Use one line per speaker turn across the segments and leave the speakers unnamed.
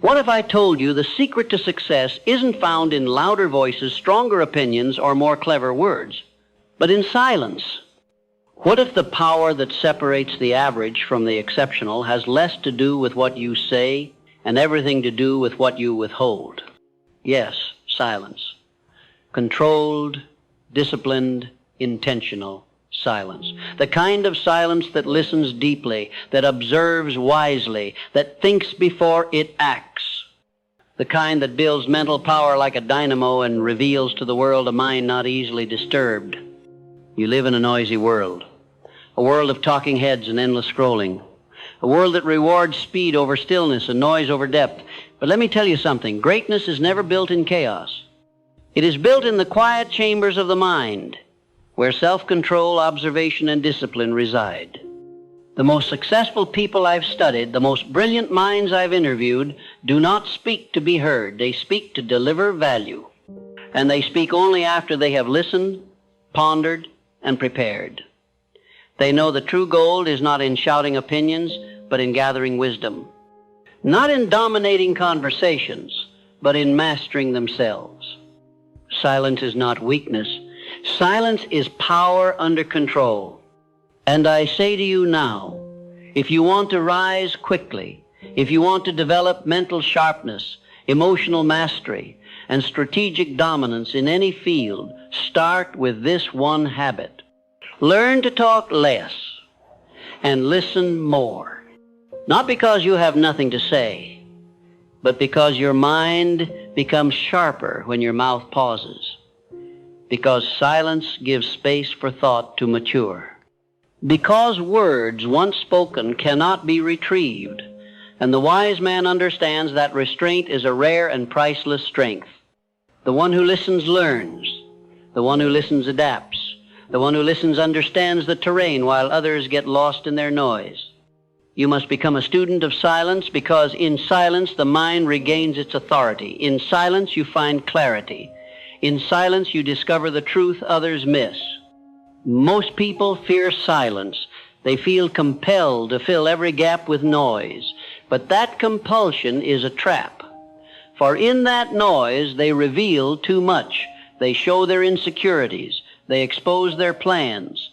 What if I told you the secret to success isn't found in louder voices, stronger opinions, or more clever words, but in silence? What if the power that separates the average from the exceptional has less to do with what you say and everything to do with what you withhold? Yes, silence. Controlled, disciplined, intentional silence. The kind of silence that listens deeply, that observes wisely, that thinks before it acts. The kind that builds mental power like a dynamo and reveals to the world a mind not easily disturbed. You live in a noisy world, a world of talking heads and endless scrolling, a world that rewards speed over stillness and noise over depth. But let me tell you something, greatness is never built in chaos. It is built in the quiet chambers of the mind, where self-control, observation, and discipline reside. The most successful people I've studied, the most brilliant minds I've interviewed, do not speak to be heard. They speak to deliver value. And they speak only after they have listened, pondered, and prepared. They know the true gold is not in shouting opinions, but in gathering wisdom. Not in dominating conversations, but in mastering themselves. Silence is not weakness. Silence is power under control. And I say to you now, if you want to rise quickly, if you want to develop mental sharpness, emotional mastery, and strategic dominance in any field, start with this one habit. Learn to talk less and listen more. Not because you have nothing to say, but because your mind becomes sharper when your mouth pauses. Because silence gives space for thought to mature. Because words once spoken cannot be retrieved, and the wise man understands that restraint is a rare and priceless strength. The one who listens learns. The one who listens adapts. The one who listens understands the terrain while others get lost in their noise. You must become a student of silence because in silence the mind regains its authority. In silence you find clarity. In silence you discover the truth others miss. Most people fear silence. They feel compelled to fill every gap with noise. But that compulsion is a trap. For in that noise they reveal too much. They show their insecurities. They expose their plans.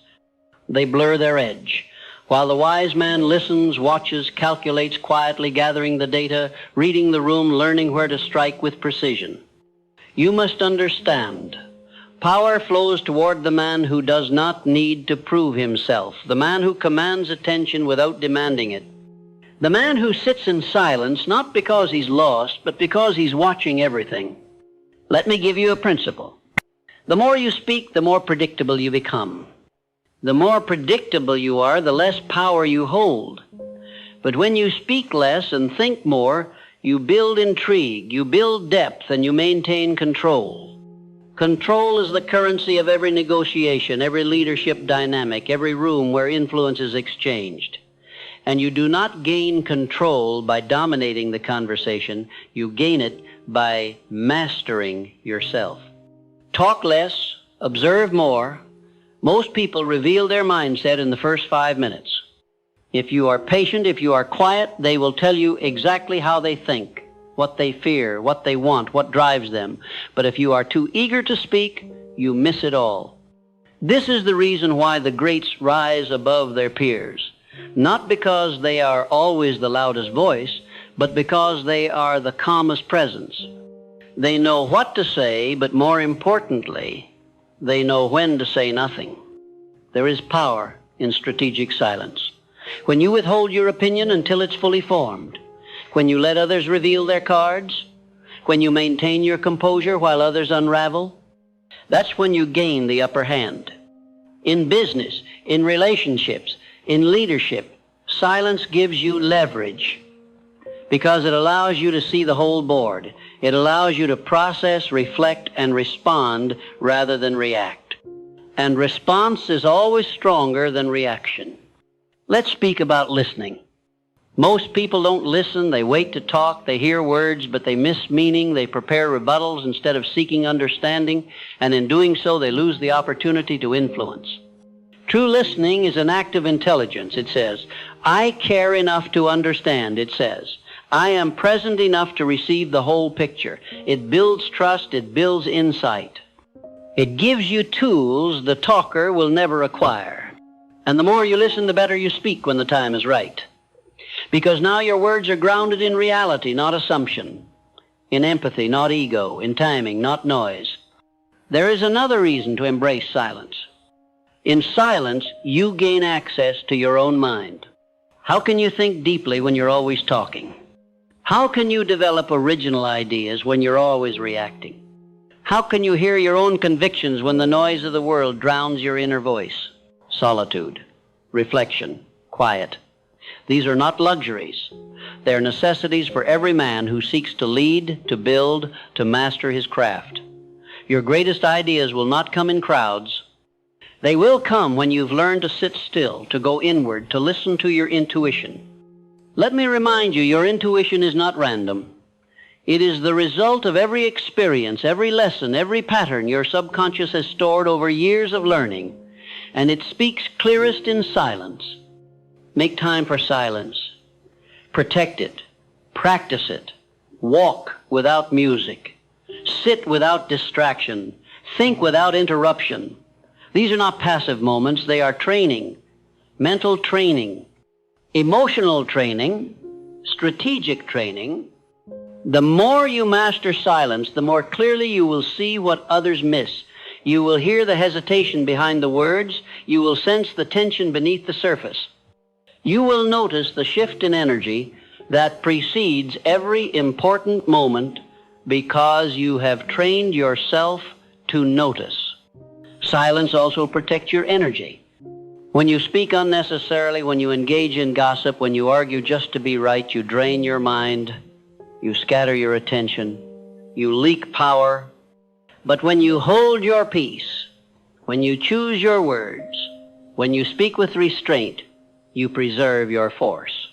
They blur their edge. While the wise man listens, watches, calculates, quietly gathering the data, reading the room, learning where to strike with precision. You must understand, power flows toward the man who does not need to prove himself, the man who commands attention without demanding it. The man who sits in silence, not because he's lost, but because he's watching everything. Let me give you a principle. The more you speak, the more predictable you become. The more predictable you are, the less power you hold. But when you speak less and think more, you build intrigue, you build depth, and you maintain control. Control is the currency of every negotiation, every leadership dynamic, every room where influence is exchanged. And you do not gain control by dominating the conversation. You gain it by mastering yourself. Talk less, observe more. Most people reveal their mindset in the first 5 minutes. If you are patient, if you are quiet, they will tell you exactly how they think, what they fear, what they want, what drives them. But if you are too eager to speak, you miss it all. This is the reason why the greats rise above their peers. Not because they are always the loudest voice, but because they are the calmest presence. They know what to say, but more importantly, they know when to say nothing. There is power in strategic silence. When you withhold your opinion until it's fully formed, when you let others reveal their cards, when you maintain your composure while others unravel, that's when you gain the upper hand. In business, in relationships, in leadership, silence gives you leverage because it allows you to see the whole board. It allows you to process, reflect, and respond rather than react. And response is always stronger than reaction. Let's speak about listening. Most people don't listen. They wait to talk. They hear words, but they miss meaning. They prepare rebuttals instead of seeking understanding, and in doing so, they lose the opportunity to influence. True listening is an act of intelligence, it says. I care enough to understand, it says. I am present enough to receive the whole picture. It builds trust. It builds insight. It gives you tools the talker will never acquire. And the more you listen, the better you speak when the time is right. Because now your words are grounded in reality, not assumption, in empathy, not ego, in timing, not noise. There is another reason to embrace silence. In silence, you gain access to your own mind. How can you think deeply when you're always talking? How can you develop original ideas when you're always reacting? How can you hear your own convictions when the noise of the world drowns your inner voice? Solitude, reflection, quiet. These are not luxuries. They are necessities for every man who seeks to lead, to build, to master his craft. Your greatest ideas will not come in crowds. They will come when you've learned to sit still, to go inward, to listen to your intuition. Let me remind you, your intuition is not random. It is the result of every experience, every lesson, every pattern your subconscious has stored over years of learning, and it speaks clearest in silence. Make time for silence. Protect it. Practice it. Walk without music. Sit without distraction. Think without interruption. These are not passive moments. They are training, mental training, emotional training, strategic training. The more you master silence, the more clearly you will see what others miss. You will hear the hesitation behind the words. You will sense the tension beneath the surface. You will notice the shift in energy that precedes every important moment because you have trained yourself to notice. Silence also protects your energy. When you speak unnecessarily, when you engage in gossip, when you argue just to be right, you drain your mind, you scatter your attention, you leak power. But when you hold your peace, when you choose your words, when you speak with restraint, you preserve your force.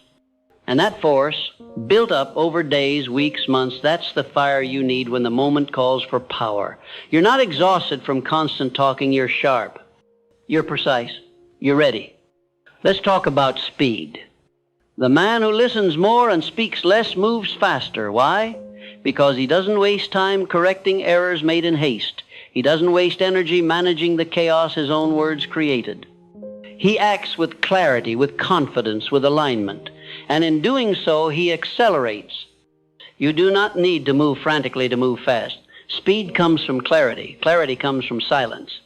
And that force, built up over days, weeks, months, that's the fire you need when the moment calls for power. You're not exhausted from constant talking. You're sharp. You're precise. You're ready. Let's talk about speed. The man who listens more and speaks less moves faster. Why? Because he doesn't waste time correcting errors made in haste. He doesn't waste energy managing the chaos his own words created. He acts with clarity, with confidence, with alignment. And in doing so, he accelerates. You do not need to move frantically to move fast. Speed comes from clarity. Clarity comes from silence.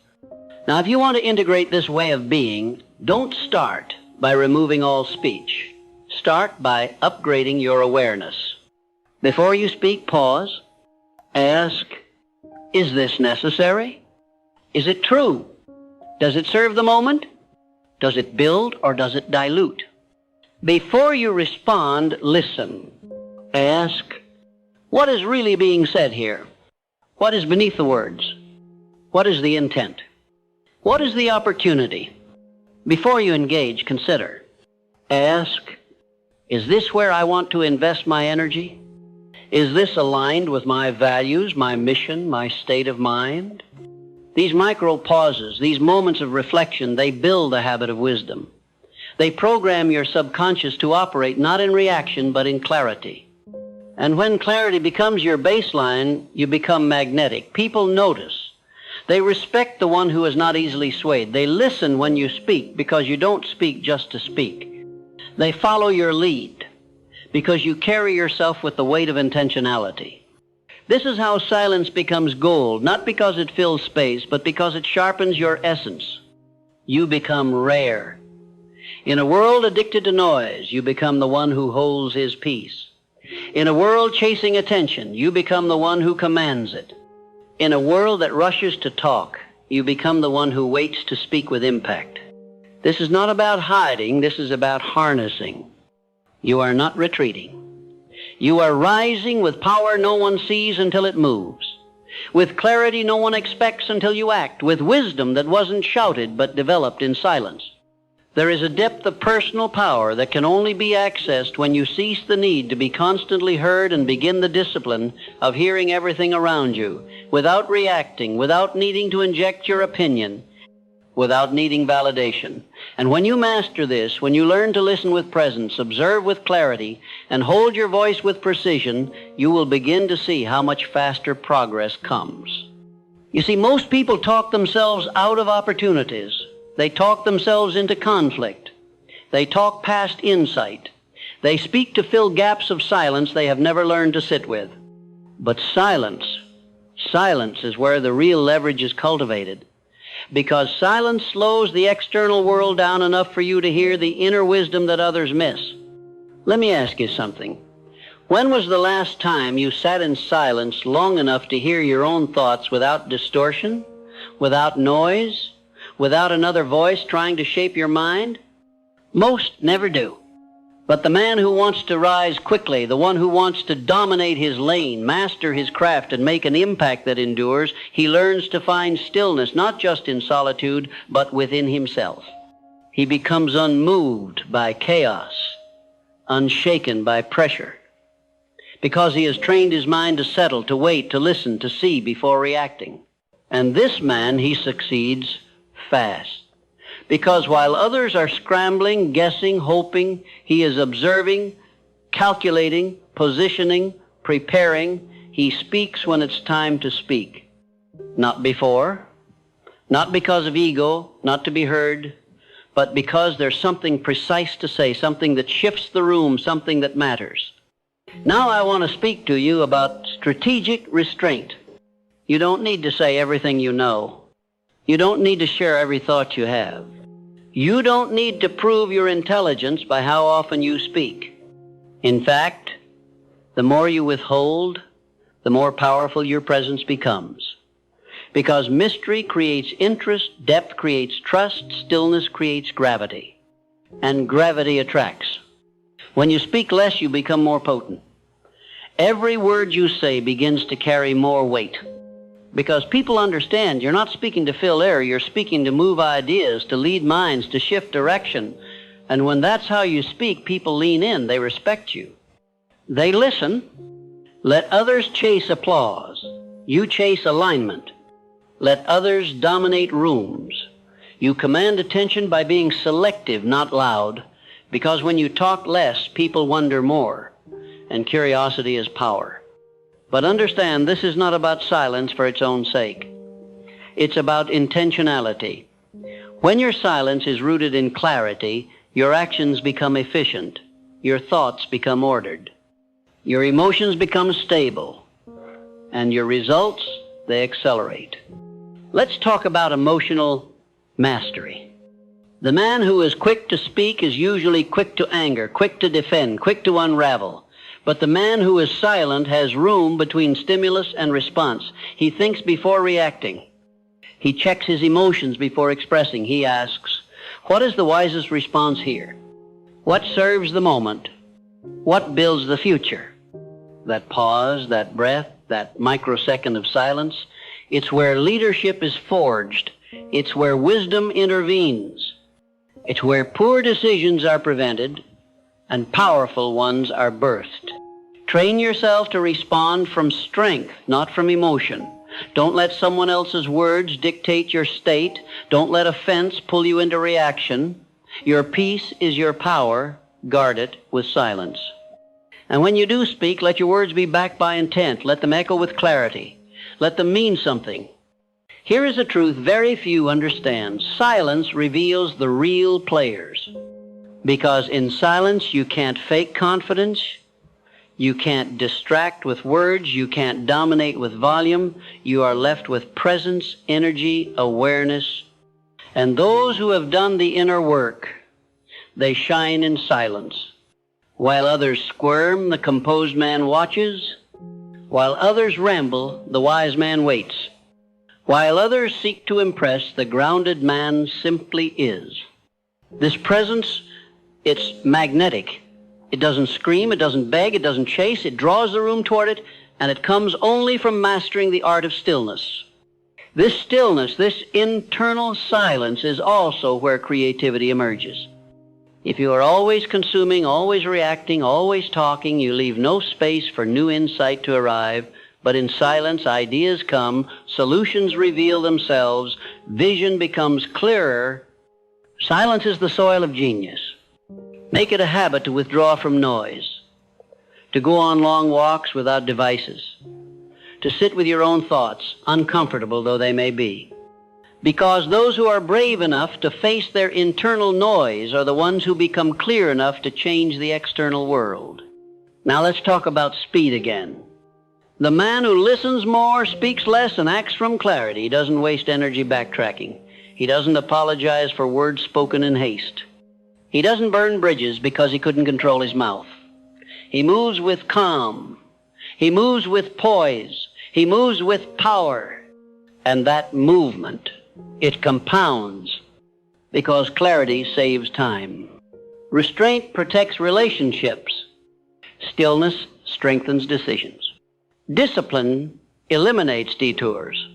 Now, if you want to integrate this way of being, don't start by removing all speech. Start by upgrading your awareness. Before you speak, pause. Ask, is this necessary? Is it true? Does it serve the moment? Does it build or does it dilute? Before you respond, listen. Ask, what is really being said here? What is beneath the words? What is the intent? What is the opportunity? Before you engage, consider. Ask, is this where I want to invest my energy? Is this aligned with my values, my mission, my state of mind? These micro pauses, these moments of reflection, they build a habit of wisdom. They program your subconscious to operate not in reaction, but in clarity. And when clarity becomes your baseline, you become magnetic. People notice. They respect the one who is not easily swayed. They listen when you speak because you don't speak just to speak. They follow your lead because you carry yourself with the weight of intentionality. This is how silence becomes gold, not because it fills space, but because it sharpens your essence. You become rare. In a world addicted to noise, you become the one who holds his peace. In a world chasing attention, you become the one who commands it. In a world that rushes to talk, you become the one who waits to speak with impact. This is not about hiding, this is about harnessing. You are not retreating. You are rising with power no one sees until it moves. With clarity no one expects until you act. With wisdom that wasn't shouted but developed in silence. There is a depth of personal power that can only be accessed when you cease the need to be constantly heard and begin the discipline of hearing everything around you, without reacting, without needing to inject your opinion, without needing validation. And when you master this, when you learn to listen with presence, observe with clarity, and hold your voice with precision, you will begin to see how much faster progress comes. You see, most people talk themselves out of opportunities. They talk themselves into conflict. They talk past insight. They speak to fill gaps of silence they have never learned to sit with. But silence is where the real leverage is cultivated, because silence slows the external world down enough for you to hear the inner wisdom that others miss. Let me ask you something. When was the last time you sat in silence long enough to hear your own thoughts without distortion, without noise, without another voice trying to shape your mind? Most never do. But the man who wants to rise quickly, the one who wants to dominate his lane, master his craft, and make an impact that endures, he learns to find stillness, not just in solitude, but within himself. He becomes unmoved by chaos, unshaken by pressure, because he has trained his mind to settle, to wait, to listen, to see before reacting. And this man, he succeeds fast. Because while others are scrambling, guessing, hoping, he is observing, calculating, positioning, preparing. He speaks when it's time to speak. Not before, not because of ego, not to be heard, but because there's something precise to say, something that shifts the room, something that matters. Now I want to speak to you about strategic restraint. You don't need to say everything you know. You don't need to share every thought you have. You don't need to prove your intelligence by how often you speak. In fact, the more you withhold, the more powerful your presence becomes. Because mystery creates interest, depth creates trust, stillness creates gravity. And gravity attracts. When you speak less, you become more potent. Every word you say begins to carry more weight. Because people understand you're not speaking to fill air, you're speaking to move ideas, to lead minds, to shift direction. And when that's how you speak, people lean in, they respect you. They listen. Let others chase applause. You chase alignment. Let others dominate rooms. You command attention by being selective, not loud, because when you talk less, people wonder more, and curiosity is power. But understand, this is not about silence for its own sake. It's about intentionality. When your silence is rooted in clarity, your actions become efficient. Your thoughts become ordered. Your emotions become stable. And your results, they accelerate. Let's talk about emotional mastery. The man who is quick to speak is usually quick to anger, quick to defend, quick to unravel. But the man who is silent has room between stimulus and response. He thinks before reacting. He checks his emotions before expressing. He asks, what is the wisest response here? What serves the moment? What builds the future? That pause, that breath, that microsecond of silence, it's where leadership is forged. It's where wisdom intervenes. It's where poor decisions are prevented and powerful ones are birthed. Train yourself to respond from strength, not from emotion. Don't let someone else's words dictate your state. Don't let offense pull you into reaction. Your peace is your power. Guard it with silence. And when you do speak, let your words be backed by intent. Let them echo with clarity. Let them mean something. Here is a truth very few understand. Silence reveals the real players. Because in silence, you can't fake confidence, you can't distract with words, you can't dominate with volume. You are left with presence, energy, awareness. And those who have done the inner work, they shine in silence. While others squirm, the composed man watches. While others ramble, the wise man waits. While others seek to impress, the grounded man simply is. This presence, it's magnetic. It doesn't scream, it doesn't beg, it doesn't chase, it draws the room toward it, and it comes only from mastering the art of stillness. This stillness, this internal silence is also where creativity emerges. If you are always consuming, always reacting, always talking, you leave no space for new insight to arrive, but in silence ideas come, solutions reveal themselves, Vision becomes clearer. Silence is the soil of genius. Make it a habit to withdraw from noise, to go on long walks without devices, to sit with your own thoughts, uncomfortable though they may be. Because those who are brave enough to face their internal noise are the ones who become clear enough to change the external world. Now let's talk about speed again. The man who listens more, speaks less, and acts from clarity. He doesn't waste energy backtracking. He doesn't apologize for words spoken in haste. He doesn't burn bridges because he couldn't control his mouth. He moves with calm. He moves with poise. He moves with power. And that movement, it compounds because clarity saves time. Restraint protects relationships. Stillness strengthens decisions. Discipline eliminates detours.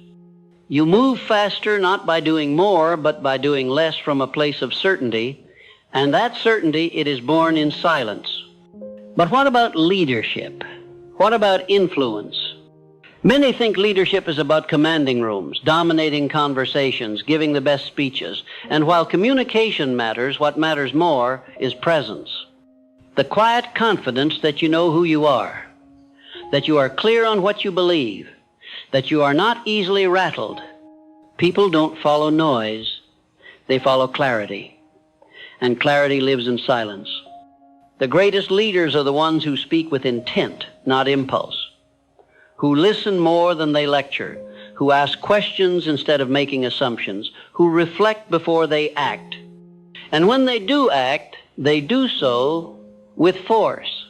You move faster not by doing more, but by doing less from a place of certainty, and that certainty, it is born in silence. But what about leadership? What about influence? Many think leadership is about commanding rooms, dominating conversations, giving the best speeches, and while communication matters, what matters more is presence. The quiet confidence that you know who you are, that you are clear on what you believe, that you are not easily rattled. People don't follow noise, they follow clarity. And clarity lives in silence. The greatest leaders are the ones who speak with intent, not impulse, who listen more than they lecture, who ask questions instead of making assumptions, who reflect before they act. And when they do act, they do so with force,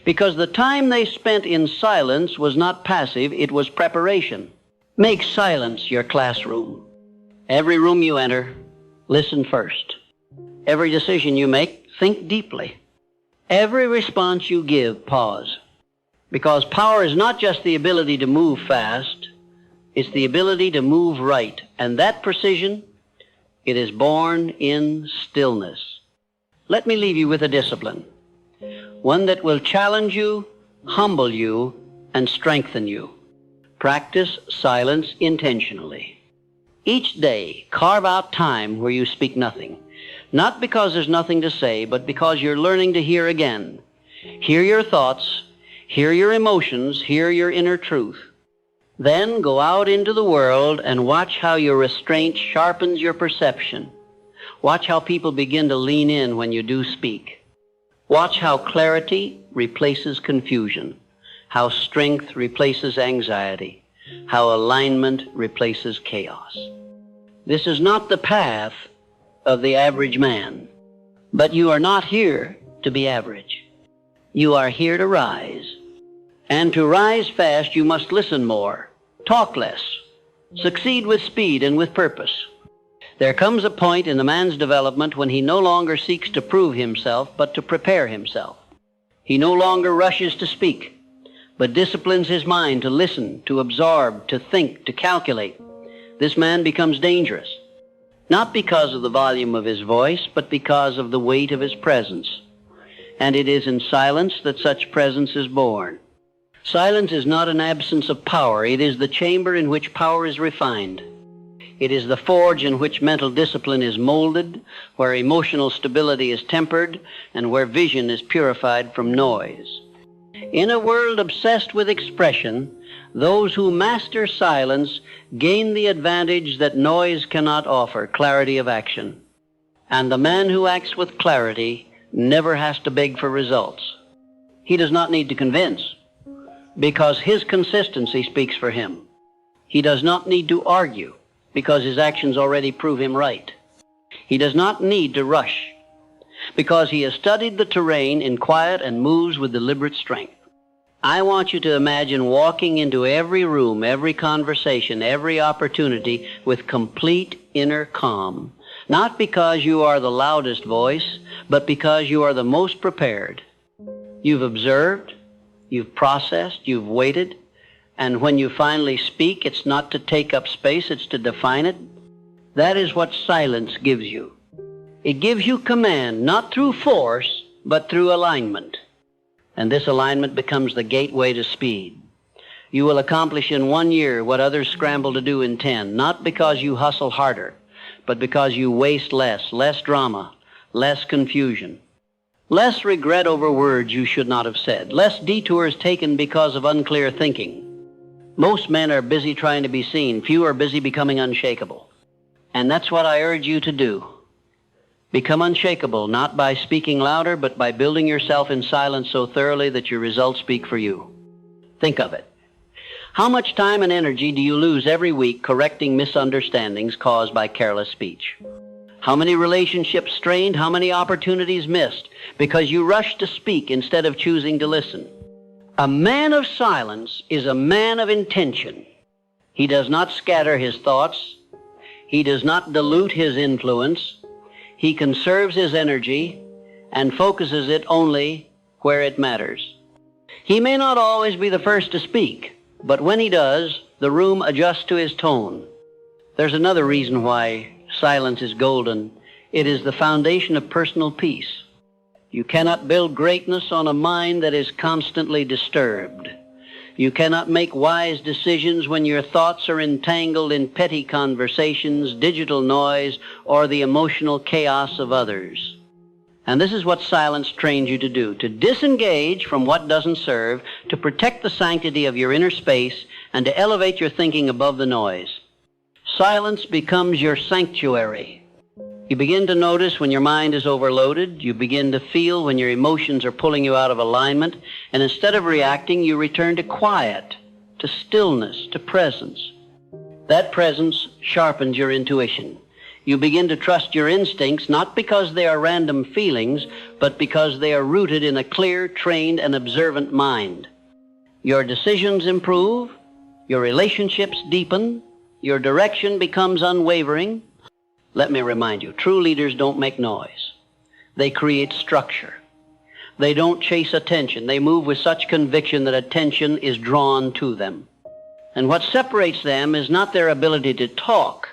because the time they spent in silence was not passive, it was preparation. Make silence your classroom. Every room you enter, listen first. Every decision you make, think deeply. Every response you give, pause. Because power is not just the ability to move fast, it's the ability to move right. And that precision, it is born in stillness. Let me leave you with a discipline. One that will challenge you, humble you, and strengthen you. Practice silence intentionally. Each day, carve out time where you speak nothing. Not because there's nothing to say, but because you're learning to hear again. Hear your thoughts, hear your emotions, hear your inner truth. Then go out into the world and watch how your restraint sharpens your perception. Watch how people begin to lean in when you do speak. Watch how clarity replaces confusion, how strength replaces anxiety, how alignment replaces chaos. This is not the path of the average man, but you are not here to be average. You are here to rise. And to rise fast, you must listen more, talk less, succeed with speed and with purpose. There comes a point in a man's development when he no longer seeks to prove himself, but to prepare himself. He no longer rushes to speak, but disciplines his mind to listen, to absorb, to think, to calculate. This man becomes dangerous, not because of the volume of his voice, but because of the weight of his presence. And it is in silence that such presence is born. Silence is not an absence of power. It is the chamber in which power is refined. It is the forge in which mental discipline is molded, where emotional stability is tempered, and where vision is purified from noise. In a world obsessed with expression, those who master silence gain the advantage that noise cannot offer, clarity of action. And the man who acts with clarity never has to beg for results. He does not need to convince, because his consistency speaks for him. He does not need to argue, because his actions already prove him right. He does not need to rush, because he has studied the terrain in quiet and moves with deliberate strength. I want you to imagine walking into every room, every conversation, every opportunity with complete inner calm, not because you are the loudest voice, but because you are the most prepared. You've observed, you've processed, you've waited, and when you finally speak, it's not to take up space, it's to define it. That is what silence gives you. It gives you command, not through force, but through alignment. And this alignment becomes the gateway to speed. You will accomplish in 1 year what others scramble to do in 10, not because you hustle harder, but because you waste less drama, less confusion, less regret over words you should not have said, less detours taken because of unclear thinking. Most men are busy trying to be seen. Few are busy becoming unshakable. And that's what I urge you to do. Become unshakable, not by speaking louder, but by building yourself in silence so thoroughly that your results speak for you. Think of it. How much time and energy do you lose every week correcting misunderstandings caused by careless speech? How many relationships strained? How many opportunities missed because you rushed to speak instead of choosing to listen? A man of silence is a man of intention. He does not scatter his thoughts. He does not dilute his influence. He conserves his energy and focuses it only where it matters. He may not always be the first to speak, but when he does, the room adjusts to his tone. There's another reason why silence is golden. It is the foundation of personal peace. You cannot build greatness on a mind that is constantly disturbed. You cannot make wise decisions when your thoughts are entangled in petty conversations, digital noise, or the emotional chaos of others. And this is what silence trains you to do, to disengage from what doesn't serve, to protect the sanctity of your inner space, and to elevate your thinking above the noise. Silence becomes your sanctuary. You begin to notice when your mind is overloaded. You begin to feel when your emotions are pulling you out of alignment. And instead of reacting, you return to quiet, to stillness, to presence. That presence sharpens your intuition. You begin to trust your instincts, not because they are random feelings, but because they are rooted in a clear, trained, and observant mind. Your decisions improve, your relationships deepen, your direction becomes unwavering. Let me remind you, true leaders don't make noise. They create structure. They don't chase attention. They move with such conviction that attention is drawn to them. And what separates them is not their ability to talk,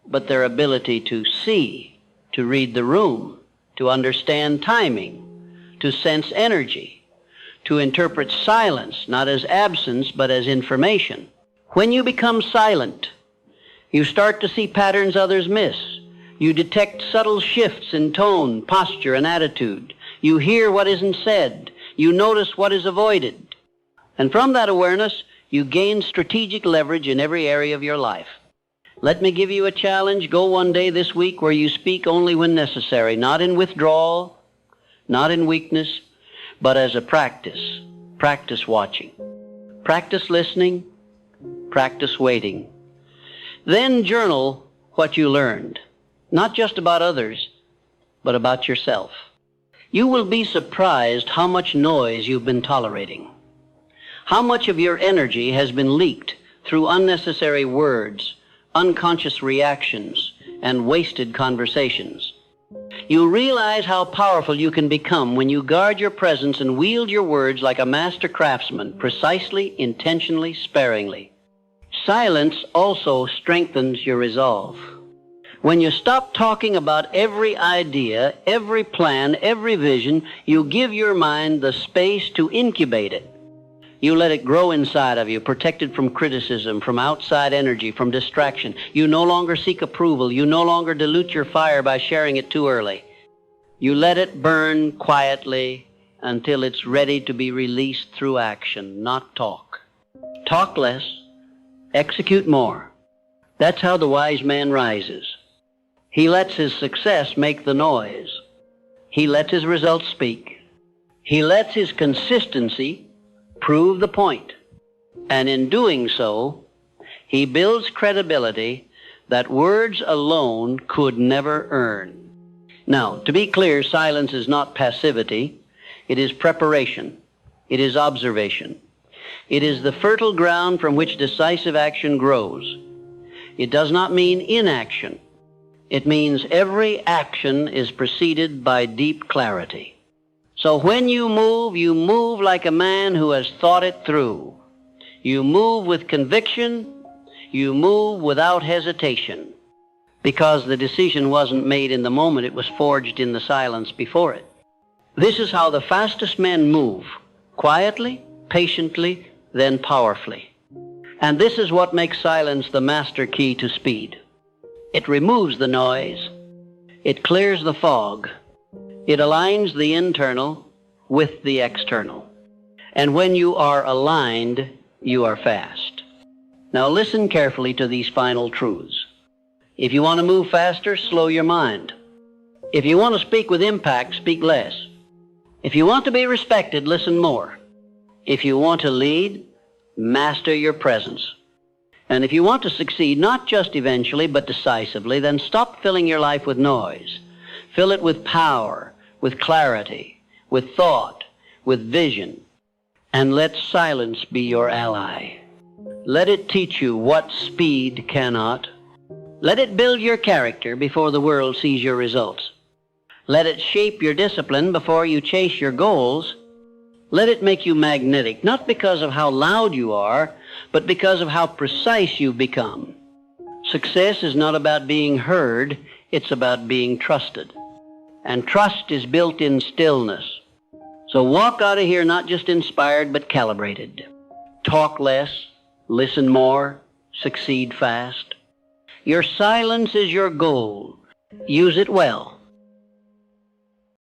but their ability to see, to read the room, to understand timing, to sense energy, to interpret silence, not as absence, but as information. When you become silent, you start to see patterns others miss. You detect subtle shifts in tone, posture, and attitude. You hear what isn't said. You notice what is avoided. And from that awareness, you gain strategic leverage in every area of your life. Let me give you a challenge. Go one day this week where you speak only when necessary, not in withdrawal, not in weakness, but as a practice. Practice watching. Practice listening. Practice waiting. Then journal what you learned, not just about others, but about yourself. You will be surprised how much noise you've been tolerating, how much of your energy has been leaked through unnecessary words, unconscious reactions, and wasted conversations. You realize how powerful you can become when you guard your presence and wield your words like a master craftsman, precisely, intentionally, sparingly. Silence also strengthens your resolve. When you stop talking about every idea, every plan, every vision, you give your mind the space to incubate it. You let it grow inside of you, protected from criticism, from outside energy, from distraction. You no longer seek approval. You no longer dilute your fire by sharing it too early. You let it burn quietly until it's ready to be released through action, not talk. Talk less, execute more. That's how the wise man rises. He lets his success make the noise. He lets his results speak. He lets his consistency prove the point. And in doing so, he builds credibility that words alone could never earn. Now, to be clear, silence is not passivity. It is preparation. It is observation. It is the fertile ground from which decisive action grows. It does not mean inaction. It means every action is preceded by deep clarity. So when you move like a man who has thought it through. You move with conviction. You move without hesitation. Because the decision wasn't made in the moment, it was forged in the silence before it. This is how the fastest men move. Quietly, patiently, then powerfully. And this is what makes silence the master key to speed. It removes the noise. It clears the fog. It aligns the internal with the external. And when you are aligned, you are fast. Now listen carefully to these final truths. If you want to move faster, slow your mind. If you want to speak with impact, speak less. If you want to be respected, listen more. If you want to lead, master your presence. And if you want to succeed, not just eventually, but decisively, then stop filling your life with noise. Fill it with power, with clarity, with thought, with vision. And let silence be your ally. Let it teach you what speed cannot. Let it build your character before the world sees your results. Let it shape your discipline before you chase your goals. Let it make you magnetic, not because of how loud you are, but because of how precise you've become. Success is not about being heard, it's about being trusted. And trust is built in stillness. So walk out of here not just inspired, but calibrated. Talk less, listen more, succeed fast. Your silence is your gold. Use it well.